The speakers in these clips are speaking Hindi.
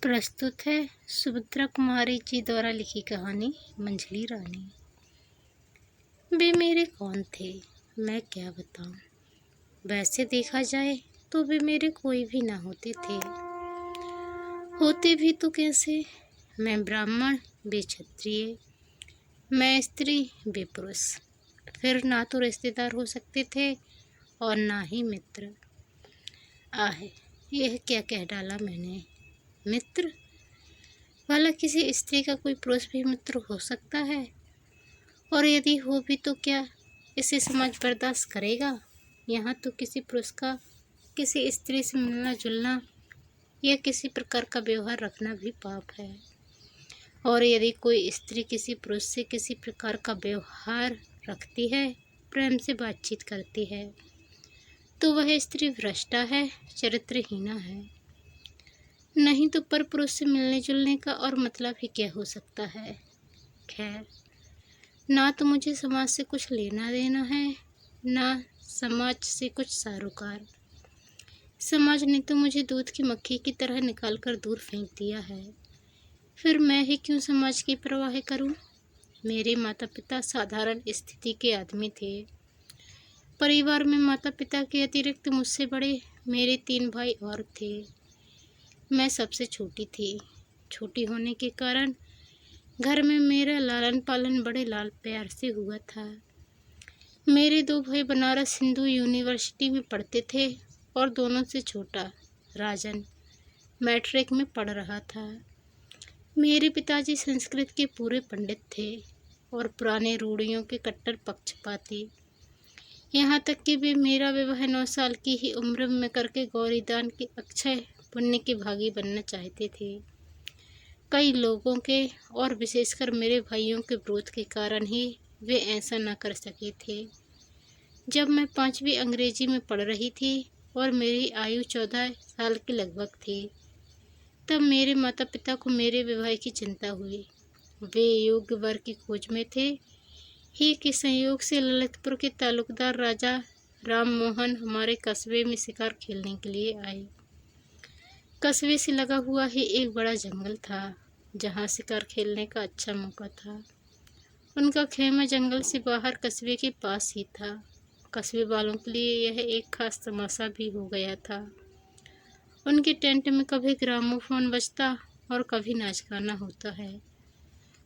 प्रस्तुत है सुभद्रा कुमारी जी द्वारा लिखी कहानी मंझली रानी। वे मेरे कौन थे, मैं क्या बताऊं। वैसे देखा जाए तो वे मेरे कोई भी ना होते थे। होते भी तो कैसे। मैं ब्राह्मण, वे क्षत्रिय, मैं स्त्री, वे पुरुष। फिर ना तो रिश्तेदार हो सकते थे और ना ही मित्र। आहे, यह क्या कह डाला मैंने। मित्र? भला किसी स्त्री का कोई पुरुष भी मित्र हो सकता है? और यदि हो भी तो क्या इसे समाज बर्दाश्त करेगा? यहाँ तो किसी पुरुष का किसी स्त्री से मिलना जुलना या किसी प्रकार का व्यवहार रखना भी पाप है। और यदि कोई स्त्री किसी पुरुष से किसी प्रकार का व्यवहार रखती है, प्रेम से बातचीत करती है, तो वह स्त्री भ्रष्टा है, चरित्रहीना है। नहीं तो पर पुरुष से मिलने जुलने का और मतलब ही क्या हो सकता है। खैर, ना तो मुझे समाज से कुछ लेना देना है, ना समाज से कुछ सारोकार। समाज ने तो मुझे दूध की मक्खी की तरह निकाल कर दूर फेंक दिया है। फिर मैं ही क्यों समाज की परवाह करूं। मेरे माता पिता साधारण स्थिति के आदमी थे। परिवार में माता पिता के अतिरिक्त मुझसे बड़े मेरे 3 भाई और थे। मैं सबसे छोटी थी। छोटी होने के कारण घर में मेरा लालन पालन बड़े लाल प्यार से हुआ था। मेरे 2 भाई बनारस हिंदू यूनिवर्सिटी में पढ़ते थे और दोनों से छोटा राजन मैट्रिक में पढ़ रहा था। मेरे पिताजी संस्कृत के पूरे पंडित थे और पुराने रूढ़ियों के कट्टर पक्षपाती। यहाँ तक कि वे मेरा विवाह 9 साल की ही उम्र में करके गौरीदान के अक्षय पुण्य के भागी बनना चाहते थे। कई लोगों के और विशेषकर मेरे भाइयों के विरोध के कारण ही वे ऐसा न कर सके थे। जब मैं 5वीं अंग्रेजी में पढ़ रही थी और मेरी आयु 14 साल के लगभग थी, तब मेरे माता पिता को मेरे विवाह की चिंता हुई। वे योग्य वर की खोज में थे ही कि संयोग से ललितपुर के तालुकदार राजा राम मोहन हमारे कस्बे में शिकार खेलने के लिए आए। कस्बे से लगा हुआ ही एक बड़ा जंगल था जहाँ शिकार खेलने का अच्छा मौका था। उनका खेमा जंगल से बाहर कस्बे के पास ही था। कस्बे वालों के लिए यह एक खास तमाशा भी हो गया था। उनके टेंट में कभी ग्रामोफोन बजता और कभी नाच गाना होता है।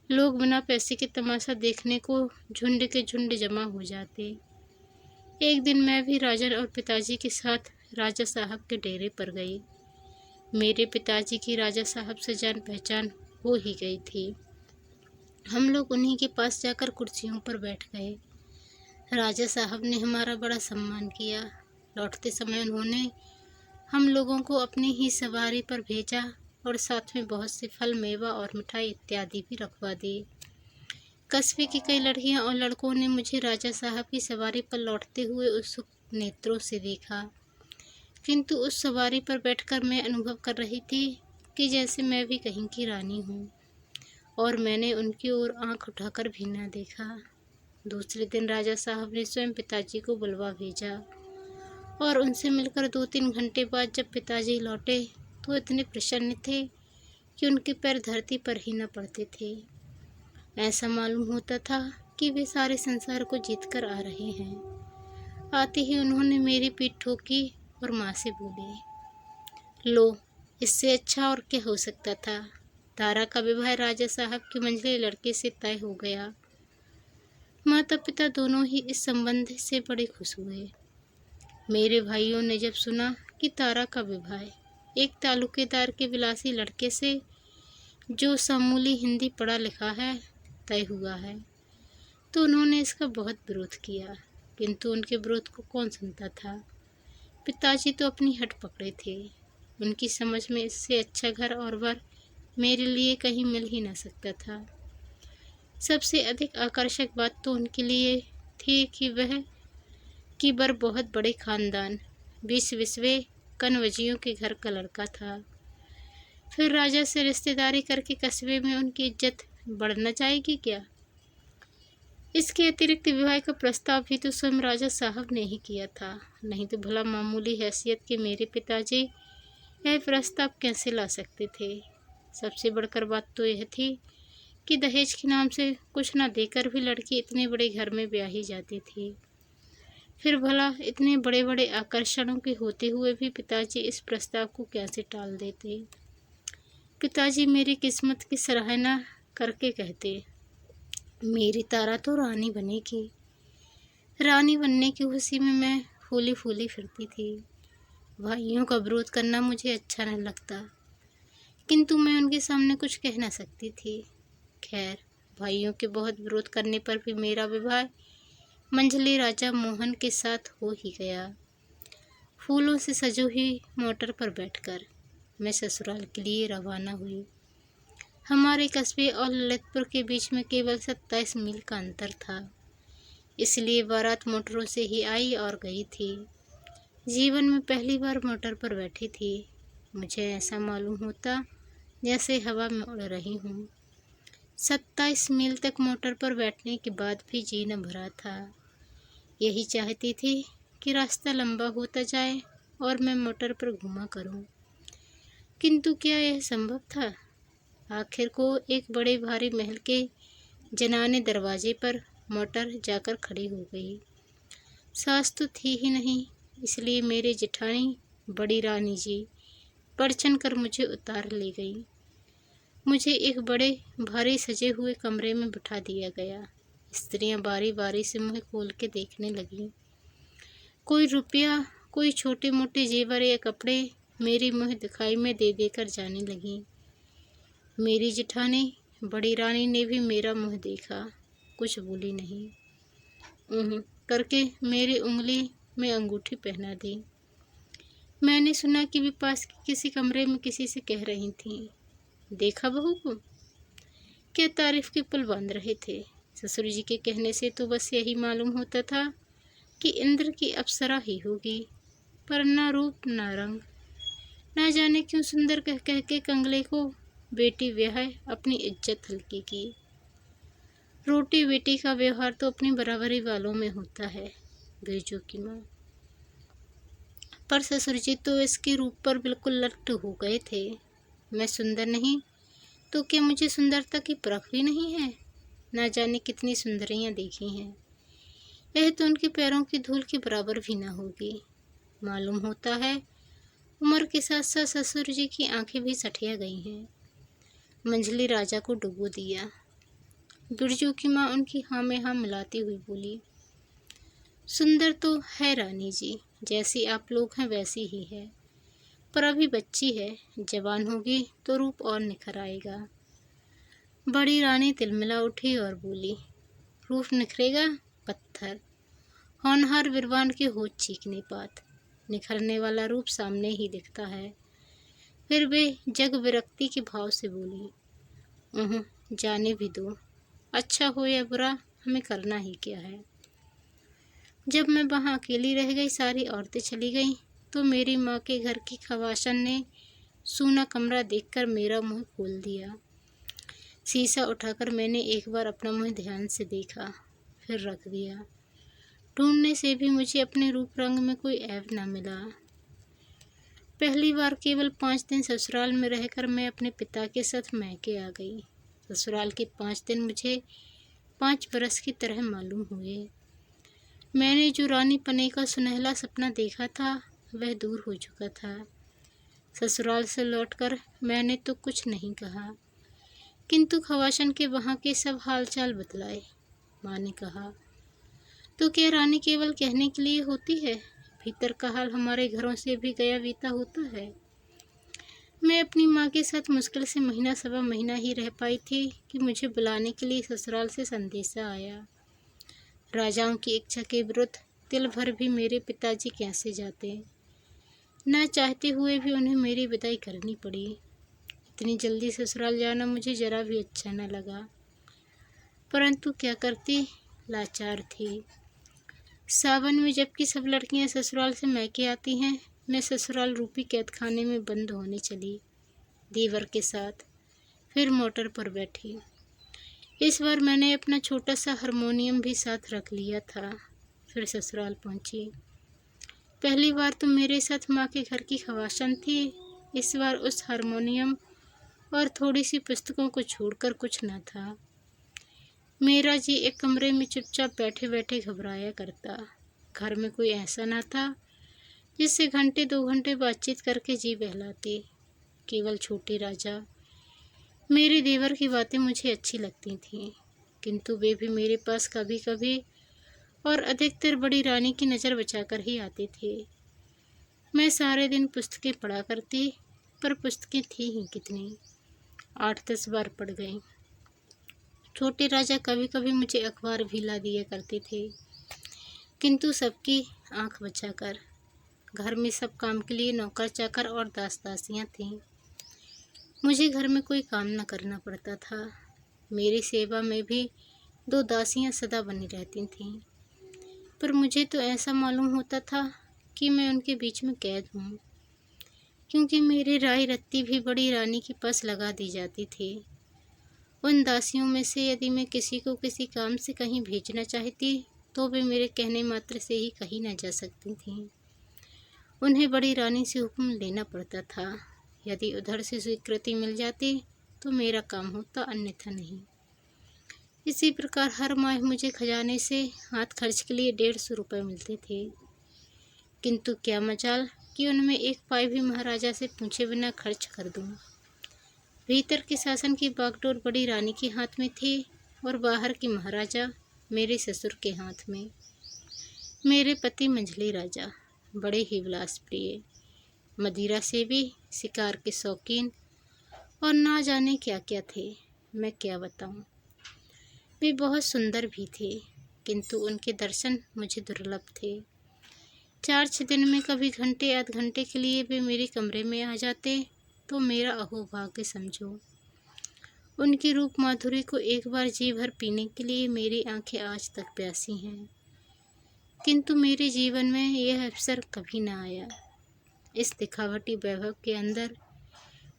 लोग बिना पैसे के तमाशा देखने को झुंड के झुंड जमा हो जाते। एक दिन मैं भी राजन और पिताजी के साथ राजा साहब के डेरे पर गई। मेरे पिताजी की राजा साहब से जान पहचान हो ही गई थी। हम लोग उन्हीं के पास जाकर कुर्सियों पर बैठ गए। राजा साहब ने हमारा बड़ा सम्मान किया। लौटते समय उन्होंने हम लोगों को अपनी ही सवारी पर भेजा और साथ में बहुत से फल, मेवा और मिठाई इत्यादि भी रखवा दी। कस्बे की कई लड़कियां और लड़कों ने मुझे राजा साहब की सवारी पर लौटते हुए उत्सुक नेत्रों से देखा, किंतु उस सवारी पर बैठकर मैं अनुभव कर रही थी कि जैसे मैं भी कहीं की रानी हूँ, और मैंने उनकी ओर आंख उठाकर भी न देखा। दूसरे दिन राजा साहब ने स्वयं पिताजी को बुलवा भेजा और उनसे मिलकर 2-3 घंटे बाद जब पिताजी लौटे तो इतने प्रसन्न थे कि उनके पैर धरती पर ही न पड़ते थे। ऐसा मालूम होता था कि वे सारे संसार को जीत कर आ रहे हैं। आते ही उन्होंने मेरी पीठ ठोकी और माँ से बोले, लो, इससे अच्छा और क्या हो सकता था। तारा का विवाह राजा साहब के मंझले लड़के से तय हो गया। माता पिता दोनों ही इस संबंध से बड़े खुश हुए। मेरे भाइयों ने जब सुना कि तारा का विवाह एक तालुकेदार के विलासी लड़के से, जो समूली हिंदी पढ़ा लिखा है, तय हुआ है, तो उन्होंने इसका बहुत विरोध किया। किंतु उनके विरोध को कौन सुनता था। पिताजी तो अपनी हट पकड़े थे। उनकी समझ में इससे अच्छा घर और वर मेरे लिए कहीं मिल ही न सकता था। सबसे अधिक आकर्षक बात तो उनके लिए थी कि वर बहुत बड़े खानदान 20 कनवजियों के घर का लड़का था। फिर राजा से रिश्तेदारी करके कस्बे में उनकी इज्जत बढ़ न जाएगी क्या। इसके अतिरिक्त विवाह का प्रस्ताव भी तो स्वयं राजा साहब ने ही किया था। नहीं तो भला मामूली हैसियत के मेरे पिताजी यह प्रस्ताव कैसे ला सकते थे। सबसे बढ़कर बात तो यह थी कि दहेज के नाम से कुछ न देकर भी लड़की इतने बड़े घर में ब्याही जाती थी। फिर भला इतने बड़े बड़े आकर्षणों के होते हुए भी पिताजी इस प्रस्ताव को कैसे टाल देते। पिताजी मेरी किस्मत की सराहना करके कहते, मेरी तारा तो रानी बनेगी। रानी बनने की खुशी में मैं फूली फूली फिरती थी। भाइयों का विरोध करना मुझे अच्छा नहीं लगता, किंतु मैं उनके सामने कुछ कह न सकती थी। खैर, भाइयों के बहुत विरोध करने पर भी मेरा विवाह मंझली राजा मोहन के साथ हो ही गया। फूलों से सजी हुई मोटर पर बैठकर मैं ससुराल के लिए रवाना हुई। हमारे कस्बे और ललितपुर के बीच में केवल 27 मील का अंतर था, इसलिए बारात मोटरों से ही आई और गई थी। जीवन में पहली बार मोटर पर बैठी थी। मुझे ऐसा मालूम होता जैसे हवा में उड़ रही हूँ। 27 मील तक मोटर पर बैठने के बाद भी जी न भरा था। यही चाहती थी कि रास्ता लंबा होता जाए और मैं मोटर पर घूमा करूं, किंतु क्या यह संभव था। आखिर को एक बड़े भारी महल के जनाने दरवाजे पर मोटर जाकर खड़ी हो गई। सास तो थी ही नहीं, इसलिए मेरे जेठानी बड़ी रानी जी बढ़ चढ़ कर मुझे उतार ले गई। मुझे एक बड़े भारी सजे हुए कमरे में बिठा दिया गया। स्त्रियां बारी बारी से मुझे खोल के देखने लगीं। कोई रुपया, कोई छोटे मोटे जेवर या कपड़े मेरी मुँह दिखाई में दे देकर जाने लगी। मेरी जेठानी बड़ी रानी ने भी मेरा मुँह देखा, कुछ बोली नहीं। करके मेरी उंगली में अंगूठी पहना दी। मैंने सुना कि वे पास के किसी कमरे में किसी से कह रही थीं, देखा बहू को, क्या तारीफ के पुल बांध रहे थे। ससुर जी के कहने से तो बस यही मालूम होता था कि इंद्र की अप्सरा ही होगी, पर ना रूप ना रंग। ना जाने क्यों सुंदर कह कह के कंगले को बेटी ब्याह अपनी इज्जत हल्की की। रोटी बेटी का व्यवहार तो अपनी बराबरी वालों में होता है, बेजो की माँ। पर ससुर जी तो इसके रूप पर बिल्कुल लट्ट हो गए थे। मैं सुंदर नहीं तो क्या मुझे सुंदरता की परख भी नहीं है। ना जाने कितनी सुंदरियां देखी हैं, यह तो उनके पैरों की धूल के बराबर भी ना होगी। मालूम होता है उम्र के साथ साथ ससुर जी की आंखें भी सठिया गई हैं। मंझली राजा को डुबो दिया। बिरजू की माँ उनकी हाँ में हाँ मिलाती हुई बोली, सुंदर तो है रानी जी, जैसी आप लोग हैं वैसी ही है, पर अभी बच्ची है, जवान होगी तो रूप और निखर आएगा। बड़ी रानी तिलमिला उठी और बोली, रूप निखरेगा पत्थर, होनहार विरवान के होठ चीखने पात, निखरने वाला रूप सामने ही दिखता है। फिर वे जग विरक्ति के भाव से बोली, जाने भी दो, अच्छा हो या बुरा हमें करना ही क्या है। जब मैं वहाँ अकेली रह गई, सारी औरतें चली गईं, तो मेरी माँ के घर की खवासन ने सूना कमरा देखकर मेरा मुंह खोल दिया। शीशा उठाकर मैंने एक बार अपना मुंह ध्यान से देखा, फिर रख दिया। ढूंढने से भी मुझे अपने रूप रंग में कोई ऐब न मिला। पहली बार केवल 5 दिन ससुराल में रहकर मैं अपने पिता के साथ मैके आ गई। ससुराल के 5 दिन मुझे 5 बरस की तरह मालूम हुए। मैंने जो रानी पने का सुनहला सपना देखा था वह दूर हो चुका था। ससुराल से लौटकर मैंने तो कुछ नहीं कहा, किंतु खवासन के वहाँ के सब हालचाल बतलाए। माँ ने कहा, तो क्या रानी केवल कहने के लिए होती है, भीतर का हाल हमारे घरों से भी गया बीता होता है। मैं अपनी माँ के साथ मुश्किल से महीना सवा महीना ही रह पाई थी कि मुझे बुलाने के लिए ससुराल से संदेशा आया। राजाओं की इच्छा के विरुद्ध तिल भर भी मेरे पिताजी कैसे जाते, न चाहते हुए भी उन्हें मेरी विदाई करनी पड़ी। इतनी जल्दी ससुराल जाना मुझे जरा भी अच्छा न लगा, परंतु क्या करती, लाचार थी। सावन में जबकि सब लड़कियां ससुराल से मैके आती हैं, मैं ससुराल रूपी कैदखाने में बंद होने चली, देवर के साथ। फिर मोटर पर बैठी। इस बार मैंने अपना छोटा सा हारमोनियम भी साथ रख लिया था। फिर ससुराल पहुंची। पहली बार तो मेरे साथ माँ के घर की खवासन थी, इस बार उस हारमोनियम और थोड़ी सी पुस्तकों को छोड़कर कुछ न था। मेरा जी एक कमरे में चुपचाप बैठे बैठे घबराया करता। घर में कोई ऐसा न था जिससे घंटे 2 घंटे बातचीत करके जी बहलाती। केवल छोटे राजा, मेरे देवर की बातें मुझे अच्छी लगती थीं, किंतु वे भी मेरे पास कभी कभी और अधिकतर बड़ी रानी की नज़र बचाकर ही आते थे। मैं सारे दिन पुस्तकें पढ़ा करती, पर पुस्तकें थी ही कितनी, 8-10 बार पढ़ गई। छोटे राजा कभी कभी मुझे अखबार भी ला दिया करते थे, किंतु सबकी आंख बचाकर। घर में सब काम के लिए नौकर चाकर और दास दासियां थीं। मुझे घर में कोई काम न करना पड़ता था। मेरी सेवा में भी 2 दासियां सदा बनी रहती थीं, पर मुझे तो ऐसा मालूम होता था कि मैं उनके बीच में कैद हूँ, क्योंकि मेरी राय रत्ती भी बड़ी रानी के पास लगा दी जाती थी। उन दासियों में से यदि मैं किसी को किसी काम से कहीं भेजना चाहती तो वे मेरे कहने मात्र से ही कहीं न जा सकती थीं। उन्हें बड़ी रानी से हुक्म लेना पड़ता था। यदि उधर से स्वीकृति मिल जाती तो मेरा काम होता, अन्यथा नहीं। इसी प्रकार हर माह मुझे खजाने से हाथ खर्च के लिए 150 रुपये मिलते थे, किंतु क्या मजाल कि उनमें एक पाई भी महाराजा से पूछे बिना खर्च कर दूं। भीतर के शासन की बागडोर बड़ी रानी के हाथ में थी और बाहर की महाराजा मेरे ससुर के हाथ में। मेरे पति मंझली राजा बड़े ही विलास प्रिय, मदिरा से भी, शिकार के शौकीन और ना जाने क्या क्या थे। मैं क्या बताऊं। वे बहुत सुंदर भी थे, किंतु उनके दर्शन मुझे दुर्लभ थे। 4-6 दिन में कभी घंटे आध घंटे के लिए वे मेरे कमरे में आ जाते तो मेरा अहोभाग्य समझो। उनकी रूप माधुरी को एक बार जी भर पीने के लिए मेरी आंखें आज तक प्यासी हैं, किंतु मेरे जीवन में यह अवसर कभी न आया। इस दिखावटी वैभव के अंदर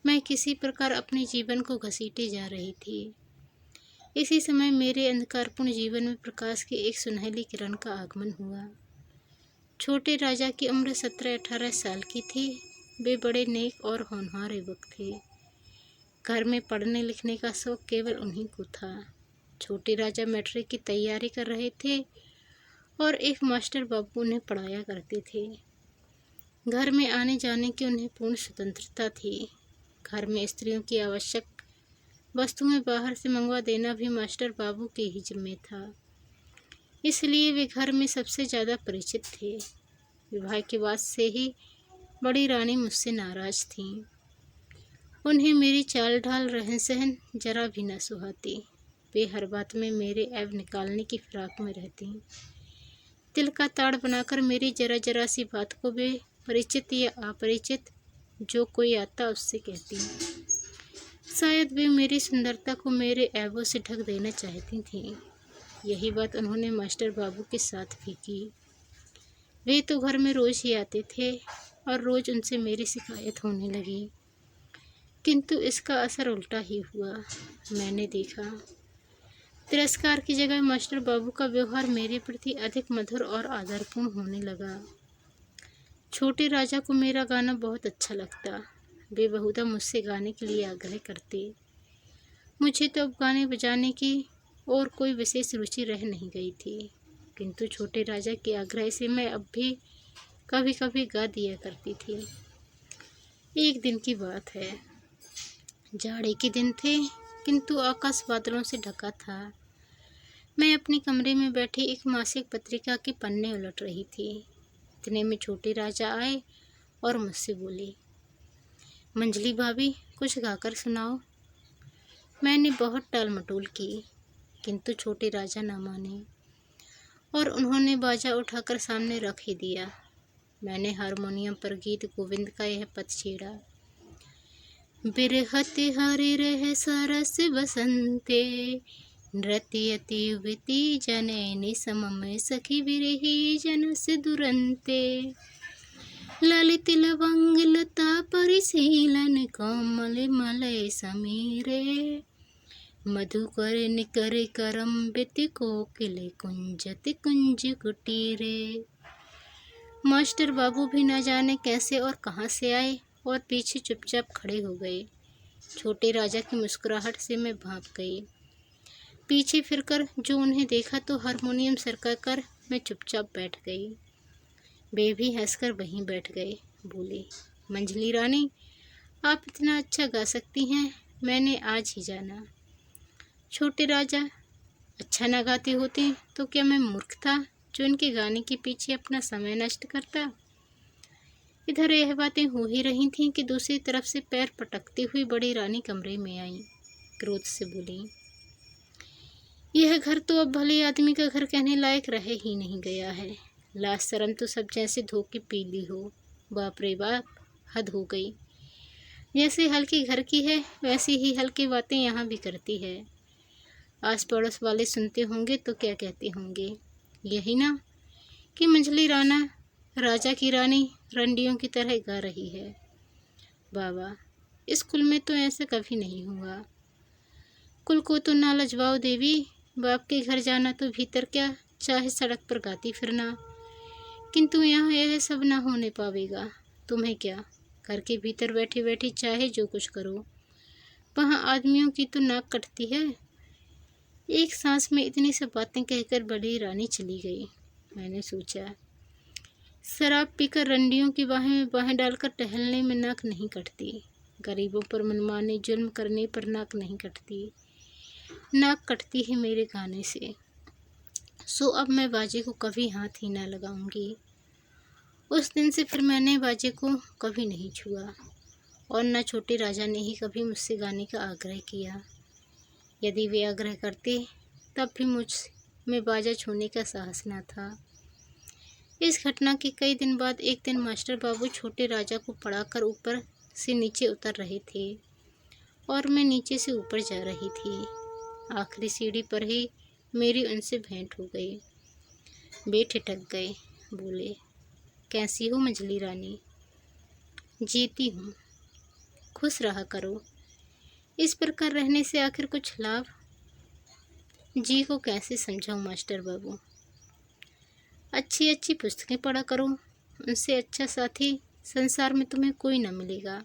मैं किसी प्रकार अपने जीवन को घसीटे जा रही थी। इसी समय मेरे अंधकारपूर्ण जीवन में प्रकाश की एक सुनहली किरण का आगमन हुआ। छोटे राजा की उम्र 17-18 साल की थी। वे बड़े नेक और होनहार युवक थे। घर में पढ़ने लिखने का शौक केवल उन्हीं को था। छोटे राजा मैट्रिक की तैयारी कर रहे थे और एक मास्टर बाबू उन्हें पढ़ाया करते थे। घर में आने जाने की उन्हें पूर्ण स्वतंत्रता थी। घर में स्त्रियों की आवश्यक वस्तुएं बाहर से मंगवा देना भी मास्टर बाबू के ही जिम्मे था। इसलिए वे घर में सबसे ज़्यादा परिचित थे। विवाह के बाद से ही बड़ी रानी मुझसे नाराज थीं। उन्हें मेरी चाल ढाल रहन सहन जरा भी न सुहाती। वे हर बात में मेरे ऐब निकालने की फिराक में रहती। तिल का ताड़ बनाकर मेरी जरा जरा सी बात को वे परिचित या अपरिचित जो कोई आता उससे कहती। शायद वे मेरी सुंदरता को मेरे ऐबों से ढक देना चाहती थीं। यही बात उन्होंने मास्टर बाबू के साथ भी की। वे तो घर में रोज ही आते थे और रोज उनसे मेरी शिकायत होने लगी, किंतु इसका असर उल्टा ही हुआ। मैंने देखा तिरस्कार की जगह मास्टर बाबू का व्यवहार मेरे प्रति अधिक मधुर और आदरपूर्ण होने लगा। छोटे राजा को मेरा गाना बहुत अच्छा लगता। वे बहुधा मुझसे गाने के लिए आग्रह करते। मुझे तो अब गाने बजाने की और कोई विशेष रुचि रह नहीं गई थी, किंतु छोटे राजा के आग्रह से मैं अब भी कभी कभी गा दिया करती थी। एक दिन की बात है। जाड़े के दिन थे, किंतु आकाश बादलों से ढका था। मैं अपने कमरे में बैठी एक मासिक पत्रिका के पन्ने उलट रही थी। इतने में छोटे राजा आए और मुझसे बोले, मंजली भाभी कुछ गाकर सुनाओ। मैंने बहुत टाल मटोल की, किंतु छोटे राजा न माने और उन्होंने बाजा उठाकर सामने रख ही दिया। मैंने हारमोनियम पर गीत गोविंद का यह पद छेड़ा। बिरहत हरि रह सरस बसंते, नृत्यति युवती जनैनि समम सखी बिरही जनस दुरंते। ललित लवंग लता परिशीलन कोमल मलय समीरे, मधुकर निकर करम्बित कोकिल कुंजत कुंज कुटीरे। मास्टर बाबू भी न जाने कैसे और कहाँ से आए और पीछे चुपचाप खड़े हो गए। छोटे राजा की मुस्कुराहट से मैं भाप गई। पीछे फिरकर जो उन्हें देखा तो हारमोनियम सरका कर मैं चुपचाप बैठ गई। वे भी हंसकर वहीं बैठ गए। बोले, मंझली रानी, आप इतना अच्छा गा सकती हैं, मैंने आज ही जाना। छोटे राजा, अच्छा ना गाती होती तो क्या मैं मूर्ख था जो इनके गाने के पीछे अपना समय नष्ट करता। इधर यह बातें हो ही रही थीं कि दूसरी तरफ से पैर पटकती हुई बड़ी रानी कमरे में आई। क्रोध से बोली, यह घर तो अब भले आदमी का घर कहने लायक रह ही नहीं गया है। लाज शर्म तो सब जैसे धो के पी ली हो। बाप रे बाप, हद हो गई। जैसे हल्की घर की है वैसी ही हल्की बातें यहाँ भी करती है। आस पड़ोस वाले सुनते होंगे तो क्या कहते होंगे, यही ना कि मंझली राना राजा की रानी रंडियों की तरह गा रही है। बाबा, इस कुल में तो ऐसा कभी नहीं हुआ। कुल को तो ना लजवाओ देवी, बाप के घर जाना तो भीतर क्या, चाहे सड़क पर गाती फिरना, किंतु यहाँ यह सब ना होने पावेगा। तुम्हें क्या, घर के भीतर बैठी बैठी चाहे जो कुछ करो, वहाँ आदमियों की तो नाक कटती है। एक सांस में इतनी सब बातें कहकर बड़ी रानी चली गई। मैंने सोचा, शराब पीकर रंडियों की बाहें में बाहें डालकर टहलने में नाक नहीं कटती, गरीबों पर मनमाने जुल्म करने पर नाक नहीं कटती, नाक कटती है मेरे गाने से। सो अब मैं बाजे को कभी हाथ ही ना लगाऊंगी। उस दिन से फिर मैंने बाजे को कभी नहीं छुआ और न छोटे राजा ने ही कभी मुझसे गाने का आग्रह किया। यदि वे आग्रह करते तब भी मुझ में बाजा छूने का साहस न था। इस घटना के कई दिन बाद एक दिन मास्टर बाबू छोटे राजा को पढ़ाकर ऊपर से नीचे उतर रहे थे और मैं नीचे से ऊपर जा रही थी। आखिरी सीढ़ी पर ही मेरी उनसे भेंट हो गई। वे ठिठक गए। बोले, कैसी हो मंझली रानी? जीती हूँ, खुश रहा करो। इस प्रकार रहने से आखिर कुछ लाभ? जी को कैसे समझाऊँ मास्टर बाबू? अच्छी अच्छी पुस्तकें पढ़ा करो, उनसे अच्छा साथी संसार में तुम्हें कोई न मिलेगा।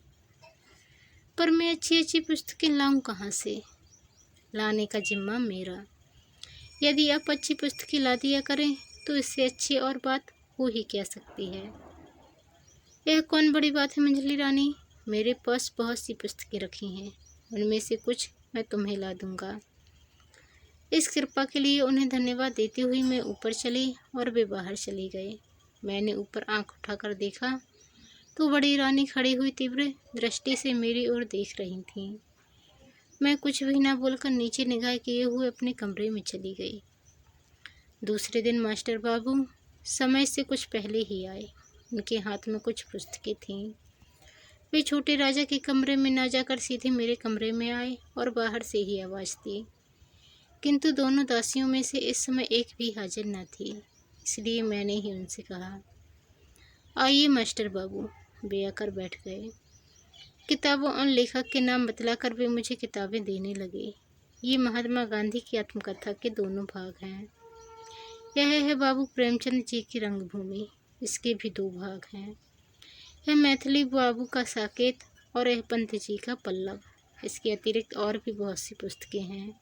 पर मैं अच्छी अच्छी पुस्तकें लाऊं कहाँ से? लाने का जिम्मा मेरा। यदि आप अच्छी पुस्तकें ला दिया करें तो इससे अच्छी और बात हो ही क्या सकती है। यह कौन बड़ी बात है मंझली रानी, मेरे पास बहुत सी पुस्तकें रखी हैं, उनमें से कुछ मैं तुम्हें ला दूंगा। इस कृपा के लिए उन्हें धन्यवाद देती हुई मैं ऊपर चली और वे बाहर चले गए। मैंने ऊपर आंख उठाकर देखा तो बड़ी रानी खड़ी हुई तीव्र दृष्टि से मेरी ओर देख रही थीं। मैं कुछ भी ना बोलकर नीचे निगाह किए हुए अपने कमरे में चली गई। दूसरे दिन मास्टर बाबू समय से कुछ पहले ही आए। उनके हाथ में कुछ पुस्तकें थीं। वे छोटे राजा के कमरे में ना जाकर सीधे मेरे कमरे में आए और बाहर से ही आवाज़ दी, किंतु दोनों दासियों में से इस समय एक भी हाजिर न थी। इसलिए मैंने ही उनसे कहा, आइए मास्टर बाबू। वे आकर बैठ गए। किताबों और लेखक के नाम बतलाकर वे मुझे किताबें देने लगे। ये महात्मा गांधी की आत्मकथा के दोनों भाग हैं। यह है बाबू प्रेमचंद जी की रंगभूमि, इसके भी 2 भाग हैं। यह मैथिली बाबू का साकेत और यह पंत जी का पल्लव। इसके अतिरिक्त और भी बहुत सी पुस्तकें हैं।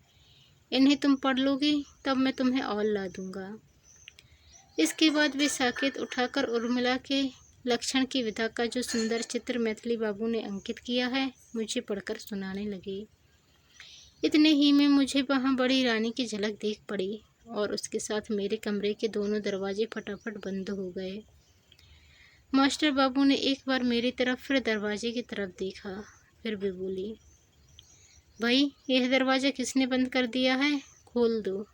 इन्हें तुम पढ़ लोगी तब मैं तुम्हें और ला दूंगा। इसके बाद वे साकेत उठाकर उर्मिला के लक्षण की विधा का जो सुंदर चित्र मैथिली बाबू ने अंकित किया है मुझे पढ़कर सुनाने लगे। इतने ही में मुझे वहाँ बड़ी रानी की झलक देख पड़ी और उसके साथ मेरे कमरे के दोनों दरवाजे फटाफट बंद हो गए। मास्टर बाबू ने एक बार मेरी तरफ फिर दरवाजे की तरफ देखा, फिर भी बोली, भाई यह दरवाज़ा किसने बंद कर दिया है, खोल दो।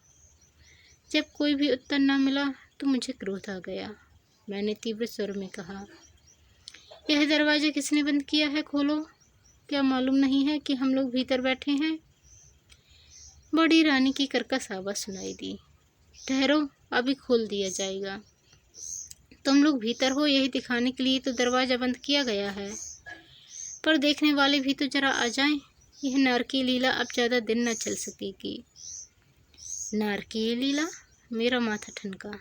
जब कोई भी उत्तर न मिला तो मुझे क्रोध आ गया। मैंने तीव्र स्वर में कहा, यह दरवाज़ा किसने बंद किया है, खोलो। क्या मालूम नहीं है कि हम लोग भीतर बैठे हैं? बड़ी रानी की कर्कश आवाज़ सुनाई दी, ठहरो, अभी खोल दिया जाएगा। तुम लोग भीतर हो यही दिखाने के लिए तो दरवाज़ा बंद किया गया है, पर देखने वाले भी तो जरा आ जाएं। यह नारकीय लीला अब ज़्यादा दिन न चल सकेगी। नारकीय लीला? मेरा माथा ठनका।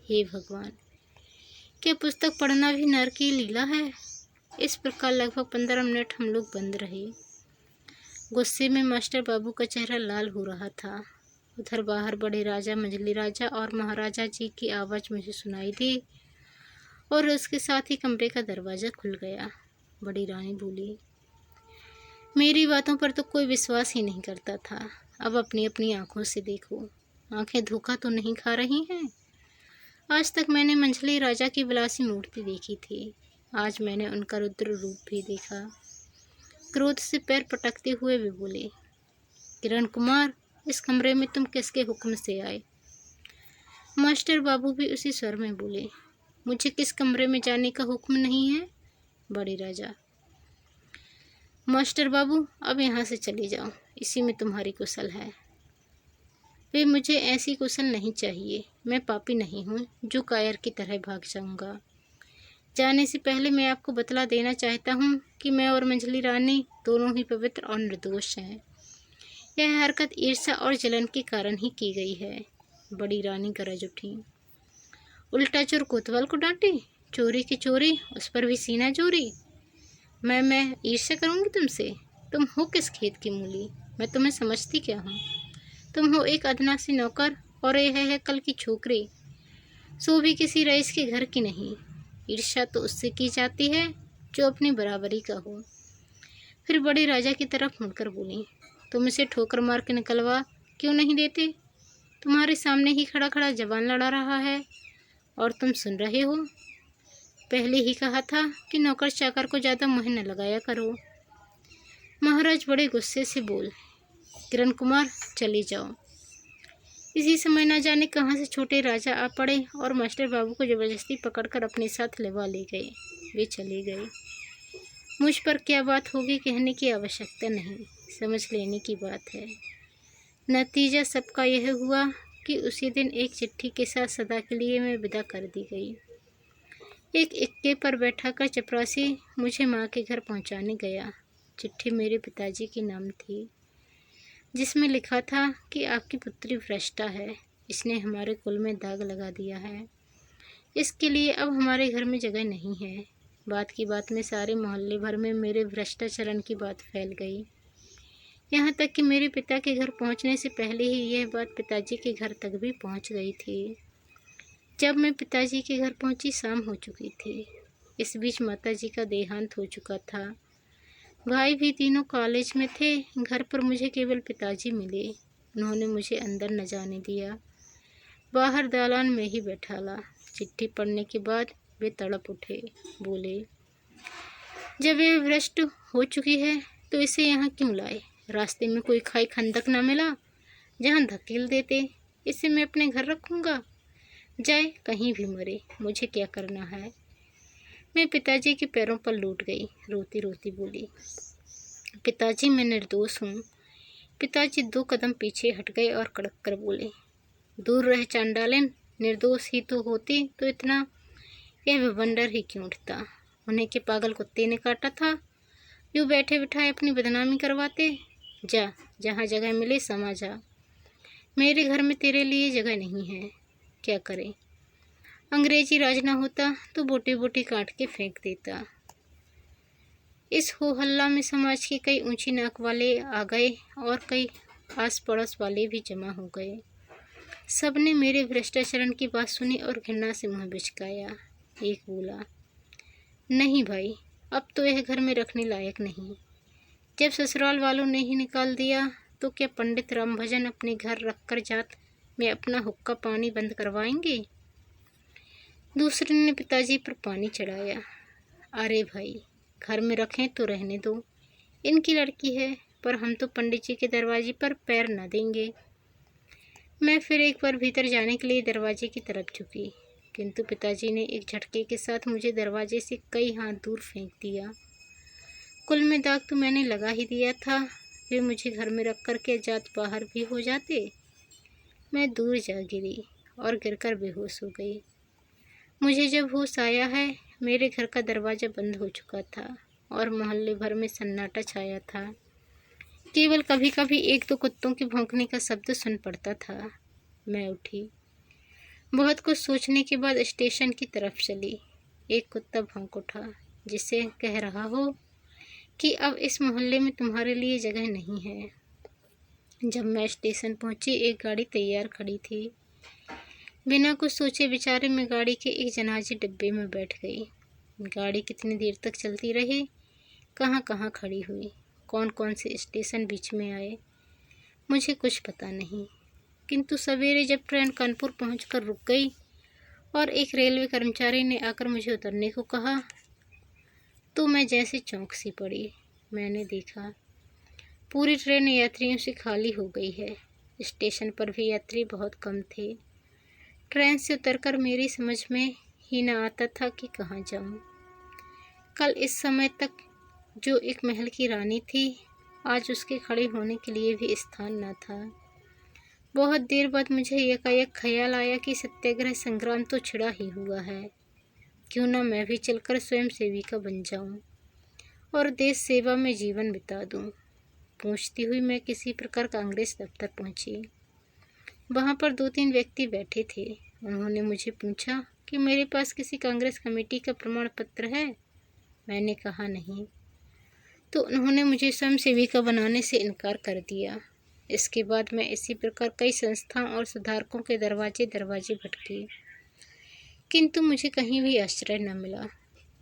हे भगवान, क्या पुस्तक पढ़ना भी नारकीय लीला है? इस प्रकार लगभग 15 मिनट हम लोग बंद रहे। गुस्से में मास्टर बाबू का चेहरा लाल हो रहा था। उधर बाहर बड़े राजा, मंझली राजा और महाराजा जी की आवाज़ मुझे सुनाई दी और उसके साथ ही कमरे का दरवाज़ा खुल गया। बड़ी रानी बोली, मेरी बातों पर तो कोई विश्वास ही नहीं करता था। अब अपनी अपनी आंखों से देखो, आंखें धोखा तो नहीं खा रही हैं। आज तक मैंने मंझली राजा की विलासी मूर्ति देखी थी, आज मैंने उनका रुद्र रूप भी देखा। क्रोध से पैर पटकते हुए वे बोले, किरण कुमार, इस कमरे में तुम किसके हुक्म से आए? मास्टर बाबू भी उसी स्वर में बोले, मुझे किस कमरे में जाने का हुक्म नहीं है। बड़े राजा, मास्टर बाबू अब यहाँ से चले जाओ, इसी में तुम्हारी कुशल है। वे मुझे ऐसी कुशल नहीं चाहिए, मैं पापी नहीं हूँ जो कायर की तरह भाग जाऊँगा। जाने से पहले मैं आपको बतला देना चाहता हूँ कि मैं और मंझली रानी दोनों ही पवित्र और निर्दोष हैं। यह हरकत ईर्ष्या और जलन के कारण ही की गई है। बड़ी रानी गरज उठी, उल्टा चोर कोतवाल को डांटे, चोरी की चोरी, उस पर भी सीना चोरी। मैं ईर्ष्या करूँगी तुमसे? तुम हो किस खेत की मूली? मैं तुम्हें समझती क्या हूँ? तुम हो एक अदना सी नौकर और यह है कल की छोकरी, सो भी किसी रईस के घर की नहीं। ईर्ष्या तो उससे की जाती है जो अपनी बराबरी का हो। फिर बड़े राजा की तरफ मुड़कर बोली, तुम इसे ठोकर मार के निकलवा क्यों नहीं देते? तुम्हारे सामने ही खड़ा खड़ा जवान लड़ा रहा है और तुम सुन रहे हो। पहले ही कहा था कि नौकर चाकर को ज़्यादा मुँह न लगाया करो। महाराज बड़े गुस्से से बोल, किरण कुमार चले जाओ। इसी समय न जाने कहाँ से छोटे राजा आ पड़े और मास्टर बाबू को जबरदस्ती पकड़कर अपने साथ लेवा ले गए। वे चले गए। मुझ पर क्या बात होगी कहने की आवश्यकता नहीं, समझ लेने की बात है। नतीजा सबका यह हुआ कि उसी दिन एक चिट्ठी के साथ सदा के लिए मैं विदा कर दी गई। एक इक्के पर बैठाकर चपरासी मुझे माँ के घर पहुँचाने गया। चिट्ठी मेरे पिताजी के नाम थी, जिसमें लिखा था कि आपकी पुत्री भ्रष्टा है, इसने हमारे कुल में दाग लगा दिया है, इसके लिए अब हमारे घर में जगह नहीं है। बात की बात में सारे मोहल्ले भर में मेरे भ्रष्टाचरण की बात फैल गई। यहाँ तक कि मेरे पिता के घर पहुँचने से पहले ही यह बात पिताजी के घर तक भी पहुँच गई थी। जब मैं पिताजी के घर पहुँची शाम हो चुकी थी। इस बीच माताजी का देहांत हो चुका था। भाई भी तीनों कॉलेज में थे। घर पर मुझे केवल पिताजी मिले। उन्होंने मुझे अंदर न जाने दिया, बाहर दालान में ही बैठाला। चिट्ठी पढ़ने के बाद वे तड़प उठे, बोले, जब यह भ्रष्ट हो चुकी है तो इसे यहाँ क्यों लाए? रास्ते में कोई खाई खंदक न मिला जहाँ धकेल देते। इसे मैं अपने घर रखूँगा, जाए कहीं भी मरे, मुझे क्या करना है। मैं पिताजी के पैरों पर लूट गई, रोती रोती बोली, पिताजी मैं निर्दोष हूँ। पिताजी 2 कदम पीछे हट गए और कड़क कर बोले, दूर रह चांडालन, निर्दोष ही तो होती तो इतना यह बवंडर ही क्यों उठता। उन्हें के पागल कुत्ते ने काटा था, यूँ बैठे बिठाए अपनी बदनामी करवाते। जा, जहाँ जगह मिले समा जा, मेरे घर में तेरे लिए जगह नहीं है। क्या करे, अंग्रेजी राज न होता तो बोटी बोटी काट के फेंक देता। इस हो हल्ला में समाज के कई ऊंची नाक वाले आ गए और कई आस पड़ोस वाले भी जमा हो गए। सबने मेरे भ्रष्टाचरण की बात सुनी और घृणा से मुँह बिचकाया। एक बोला, नहीं भाई, अब तो यह घर में रखने लायक नहीं। जब ससुराल वालों ने ही निकाल दिया तो क्या पंडित रामभजन अपने घर रखकर जात में अपना हुक्का पानी बंद करवाएंगे। दूसरे ने पिताजी पर पानी चढ़ाया, अरे भाई, घर में रखें तो रहने दो, इनकी लड़की है, पर हम तो पंडित जी के दरवाजे पर पैर न देंगे। मैं फिर एक बार भीतर जाने के लिए दरवाजे की तरफ झुकी, किंतु पिताजी ने एक झटके के साथ मुझे दरवाजे से कई हाथ दूर फेंक दिया। कुल में दाग तो मैंने लगा ही दिया था, वे मुझे घर में रख कर के जात बाहर भी हो जाते। मैं दूर जा गिरी और गिरकर बेहोश हो गई। मुझे जब होश आया है, मेरे घर का दरवाज़ा बंद हो चुका था और मोहल्ले भर में सन्नाटा छाया था। केवल कभी कभी 1-2 कुत्तों के भौंकने का शब्द सुन पड़ता था। मैं उठी, बहुत कुछ सोचने के बाद स्टेशन की तरफ चली। एक कुत्ता भौंक उठा, जिसे कह रहा हो कि अब इस मोहल्ले में तुम्हारे लिए जगह नहीं है। जब मैं स्टेशन पहुंची, एक गाड़ी तैयार खड़ी थी। बिना कुछ सोचे विचारे मैं गाड़ी के एक जनाजे डिब्बे में बैठ गई। गाड़ी कितनी देर तक चलती रही, कहाँ कहाँ खड़ी हुई, कौन कौन से स्टेशन बीच में आए, मुझे कुछ पता नहीं। किंतु सवेरे जब ट्रेन कानपुर पहुंचकर रुक गई और एक रेलवे कर्मचारी ने आकर मुझे उतरने को कहा, तो मैं जैसे चौंक सी पड़ी। मैंने देखा पूरी ट्रेन यात्रियों से खाली हो गई है। स्टेशन पर भी यात्री बहुत कम थे। ट्रेन से उतरकर मेरी समझ में ही न आता था कि कहाँ जाऊं। कल इस समय तक जो एक महल की रानी थी, आज उसके खड़े होने के लिए भी स्थान न था। बहुत देर बाद मुझे एकाएक ख्याल आया कि सत्याग्रह संग्राम तो छिड़ा ही हुआ है, क्यों न मैं भी चलकर स्वयं सेविका बन जाऊं और देश सेवा में जीवन बिता दूं। पूछती हुई मैं किसी प्रकार कांग्रेस दफ्तर पहुंची। वहां पर 2-3 व्यक्ति बैठे थे। उन्होंने मुझे पूछा कि मेरे पास किसी कांग्रेस कमेटी का प्रमाण पत्र है। मैंने कहा नहीं, तो उन्होंने मुझे स्वयं सेविका बनाने से इनकार कर दिया। इसके बाद मैं इसी प्रकार कई संस्थाओं और सुधारकों के दरवाजे दरवाजे भटकी, किंतु मुझे कहीं भी आश्रय न मिला।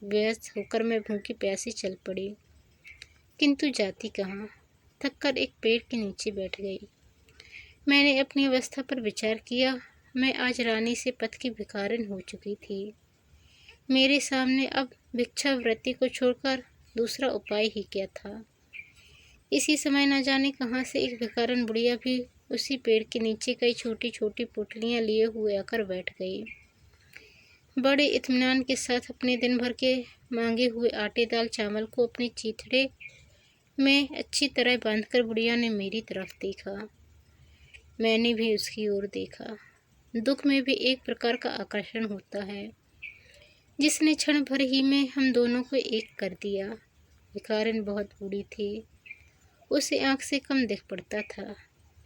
व्यस्त होकर मैं भूखी प्यासी चल पड़ी, किंतु जाती कहाँ। थककर एक पेड़ के नीचे बैठ गई। मैंने अपनी अवस्था पर विचार किया। मैं आज रानी से पथ की भिखारिन हो चुकी थी। मेरे सामने अब भिक्षावृत्ति को छोड़कर दूसरा उपाय ही क्या था। इसी समय न जाने कहाँ से एक भिखारन बुढ़िया भी उसी पेड़ के नीचे कई छोटी छोटी पोटलियाँ लिए हुए आकर बैठ गई। बड़े इत्मीनान के साथ अपने दिन भर के मांगे हुए आटे दाल चावल को अपने चीथड़े में अच्छी तरह बांधकर बुढ़िया ने मेरी तरफ देखा। मैंने भी उसकी ओर देखा। दुख में भी एक प्रकार का आकर्षण होता है, जिसने क्षण भर ही में हम दोनों को एक कर दिया। भिखारिन बहुत बूढ़ी थी, उसे आंख से कम दिख पड़ता था।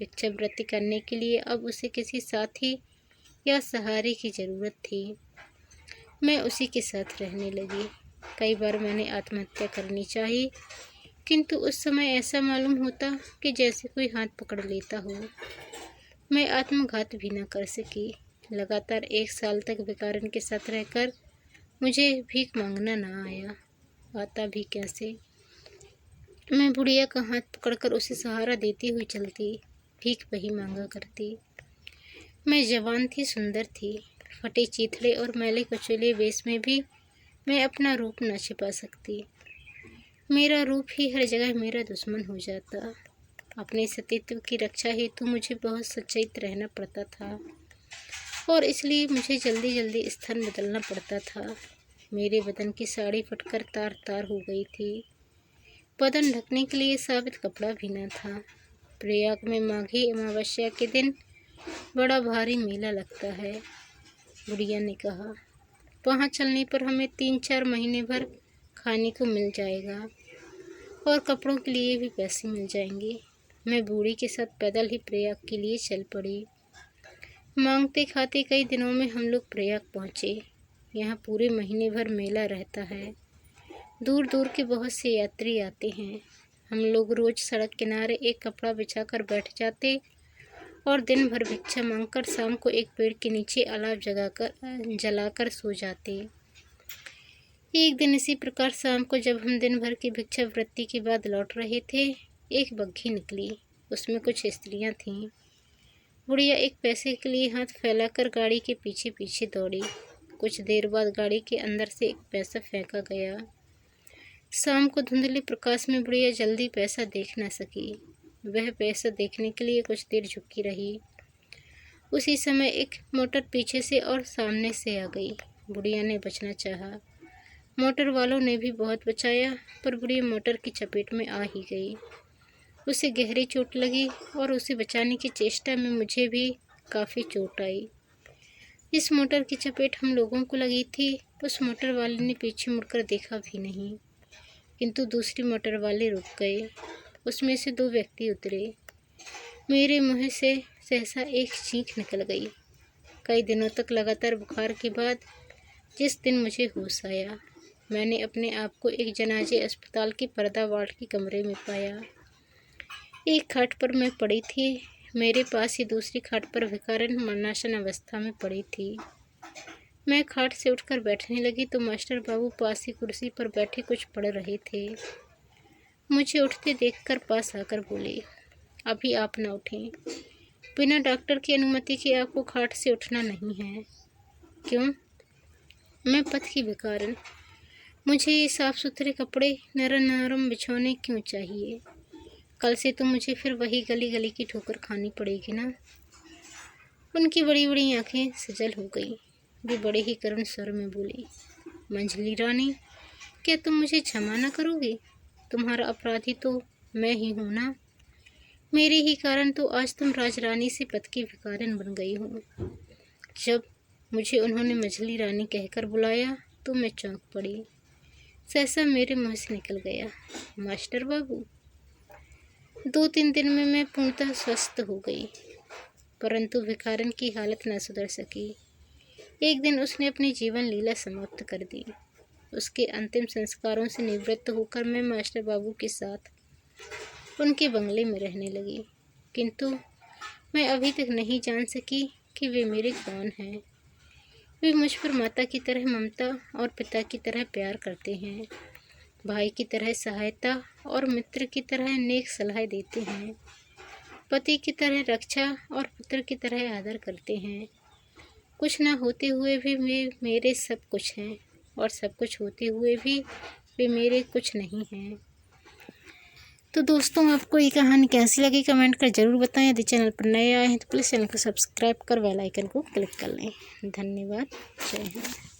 भिक्षावृत्ति करने के लिए अब उसे किसी साथी या सहारे की जरूरत थी। मैं उसी के साथ रहने लगी। कई बार मैंने आत्महत्या करनी चाहिए, किंतु उस समय ऐसा मालूम होता कि जैसे कोई हाथ पकड़ लेता हो। मैं आत्मघात भी न कर सकी। लगातार 1 साल तक भिखारिन के साथ रहकर मुझे भीख मांगना न आया। आता भी कैसे। मैं बुढ़िया का हाथ पकड़कर उसे सहारा देती हुई चलती, भीख वही मांगा करती। मैं जवान थी, सुंदर थी। फटे चीथड़े और मैले कुचले वेश में भी मैं अपना रूप न छिपा सकती। मेरा रूप ही हर जगह मेरा दुश्मन हो जाता। अपने सतीत्व की रक्षा हेतु मुझे बहुत सचेत रहना पड़ता था और इसलिए मुझे जल्दी जल्दी स्थान बदलना पड़ता था। मेरे बदन की साड़ी फटकर तार तार हो गई थी। बदन ढकने के लिए साबित कपड़ा भी न था। प्रयाग में माघी अमावस्या के दिन बड़ा भारी मेला लगता है, बुढ़िया ने कहा। वहाँ चलने पर हमें 3-4 महीने भर खाने को मिल जाएगा और कपड़ों के लिए भी पैसे मिल जाएंगे। मैं बूढ़ी के साथ पैदल ही प्रयाग के लिए चल पड़ी। मांगते खाते कई दिनों में हम लोग प्रयाग पहुँचे। यहाँ पूरे महीने भर मेला रहता है। दूर दूर के बहुत से यात्री आते हैं। हम लोग रोज सड़क किनारे एक कपड़ा बिछाकर बैठ जाते और दिन भर भिक्षा मांगकर शाम को एक पेड़ के नीचे अलाव जलाकर सो जाते। एक दिन इसी प्रकार शाम को जब हम दिन भर की भिक्षावृत्ति के बाद लौट रहे थे, एक बग्घी निकली। उसमें कुछ स्त्रियां थीं। बुढ़िया एक पैसे के लिए हाथ फैलाकर गाड़ी के पीछे पीछे दौड़ी। कुछ देर बाद गाड़ी के अंदर से एक पैसा फेंका गया। शाम को धुंधले प्रकाश में बुढ़िया जल्दी पैसा देख न सकी। वह पैसा देखने के लिए कुछ देर झुकी रही। उसी समय एक मोटर पीछे से और सामने से आ गई। बुढ़िया ने बचना चाहा। मोटर वालों ने भी बहुत बचाया, पर बुढ़िया मोटर की चपेट में आ ही गई। उसे गहरी चोट लगी और उसे बचाने की चेष्टा में मुझे भी काफ़ी चोट आई। जिस मोटर की चपेट हम लोगों को लगी थी, उस मोटर वाले ने पीछे मुड़कर देखा भी नहीं, किंतु दूसरी मोटर वाले रुक गए। उसमें से 2 व्यक्ति उतरे। मेरे मुँह से सहसा एक चीख निकल गई। कई दिनों तक लगातार बुखार के बाद जिस दिन मुझे होश आया, मैंने अपने आप को एक जनाजे अस्पताल के पर्दा वार्ड के कमरे में पाया। एक खाट पर मैं पड़ी थी, मेरे पास ही दूसरी खाट पर भिखारिन मरणासन अवस्था में पड़ी थी। मैं खाट से उठकर बैठने लगी तो मास्टर बाबू पास ही कुर्सी पर बैठे कुछ पढ़ रहे थे। मुझे उठते देखकर पास आकर बोले, अभी आप न उठें, बिना डॉक्टर की अनुमति के आपको खाट से उठना नहीं है। क्यों? मैं पथ की भिखारिन, मुझे ये साफ सुथरे कपड़े नरम नरम बिछौने क्यों चाहिए? कल से तो मुझे फिर वही गली गली की ठोकर खानी पड़ेगी ना। उनकी बड़ी बड़ी आंखें सजल हो गई। वे बड़े ही करुण स्वर में बोली, मंझली रानी, क्या तुम मुझे क्षमा न करोगी? तुम्हारा अपराधी तो मैं ही हूँ ना। मेरे ही कारण तो आज तुम राजरानी से पद की भिखारिन बन गई हो। जब मुझे उन्होंने मंझली रानी कहकर बुलाया तो मैं चौंक पड़ी। सहसा मेरे मुँह से निकल गया, मास्टर बाबू। 2-3 दिन में मैं पूर्णतः स्वस्थ हो गई, परंतु भिखारिन की हालत न सुधर सकी। एक दिन उसने अपनी जीवन लीला समाप्त कर दी। उसके अंतिम संस्कारों से निवृत्त होकर मैं मास्टर बाबू के साथ उनके बंगले में रहने लगी, किंतु मैं अभी तक नहीं जान सकी कि वे मेरे कौन हैं। वे मुझ पर माता की तरह ममता और पिता की तरह प्यार करते हैं, भाई की तरह सहायता और मित्र की तरह नेक सलाह देते हैं, पति की तरह रक्षा और पुत्र की तरह आदर करते हैं। कुछ न होते हुए भी वे मेरे सब कुछ हैं और सब कुछ होते हुए भी वे मेरे कुछ नहीं हैं। तो दोस्तों, आपको ये कहानी कैसी लगी कमेंट कर ज़रूर बताएं। यदि चैनल पर नए आए हैं तो प्लीज़ चैनल को सब्सक्राइब कर बेल आइकन को क्लिक कर लें। धन्यवाद। जय हिंद।